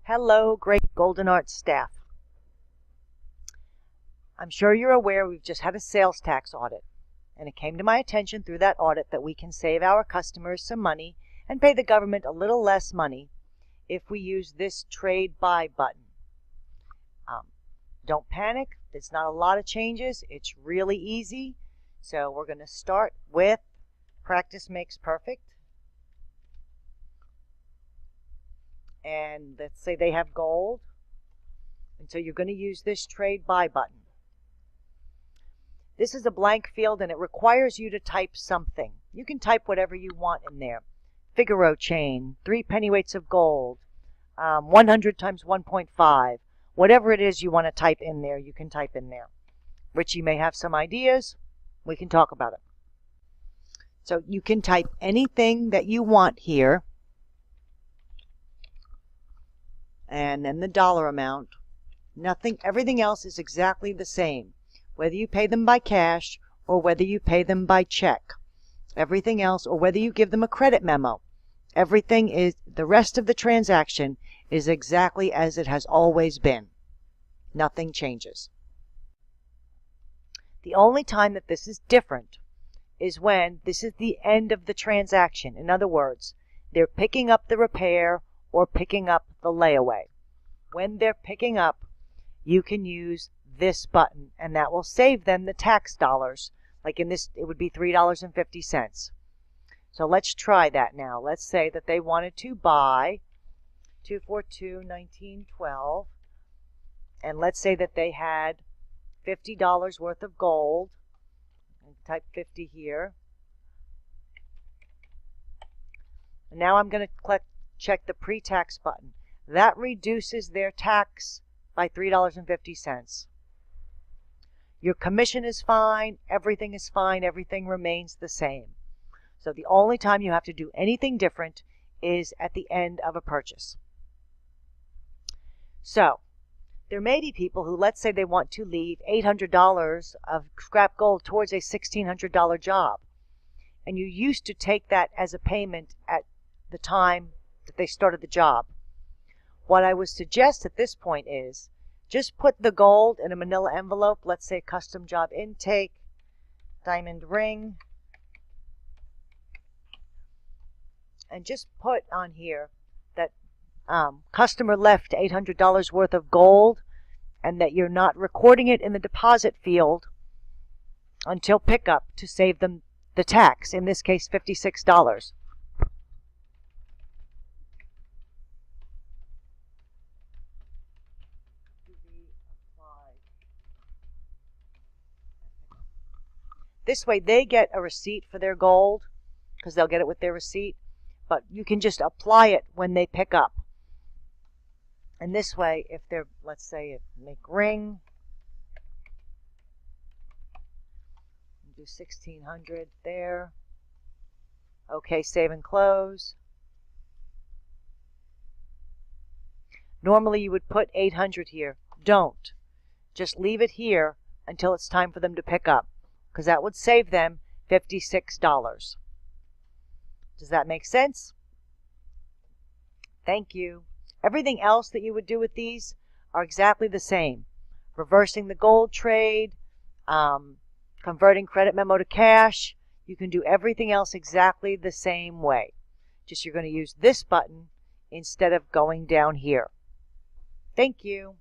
Hello, great Golden Arts staff. I'm sure you're aware we've just had a sales tax audit, and it came to my attention through that audit that we can save our customers some money and pay the government a little less money if we use this trade buy button. Don't panic, there's not a lot of changes, it's really easy. So we're going to start with practice makes perfect. And let's say they have gold. And so you're going to use this trade buy button. This is a blank field and it requires you to type something. You can type whatever you want in there. Figaro chain, 3 pennyweights of gold, 100 times 1.5. Whatever it is you want to type in there, you can type in there. Richie may have some ideas. We can talk about it. So you can type anything that you want here. And then the dollar amount. Everything else is exactly the same, whether you pay them by cash or whether you pay them by check. Everything else, or whether you give them a credit memo, everything is, the rest of the transaction is exactly as it has always been. Nothing changes. The only time that this is different is when this is the end of the transaction. In other words, they're picking up the repair or picking up the layaway. When they're picking up, you can use this button, and that will save them the tax dollars. Like in this, it would be $3.50. So let's try that now. Let's say that they wanted to buy 242.1912, and let's say that they had $50 worth of gold. And type 50 here. And now I'm going to check the pre-tax button. That reduces their tax by $3.50. Your commission is fine, everything remains the same. So the only time you have to do anything different is at the end of a purchase. So there may be people who, let's say they want to leave $800 of scrap gold towards a $1,600 job. And you used to take that as a payment at the time that they started the job. What I would suggest at this point is just put the gold in a manila envelope, let's say custom job intake, diamond ring, and just put on here that customer left $800 worth of gold and that you're not recording it in the deposit field until pickup to save them the tax, in this case $56. This way they get a receipt for their gold because they'll get it with their receipt, but you can just apply it when they pick up. And this way, if they're, let's say, make ring, do 1,600 there. Okay, save and close. Normally you would put 800 here. Don't. Just leave it here until it's time for them to pick up, because that would save them $56. Does that make sense? Thank you. Everything else that you would do with these are exactly the same. Reversing the gold trade, converting credit memo to cash. You can do everything else exactly the same way. Just you're going to use this button instead of going down here. Thank you.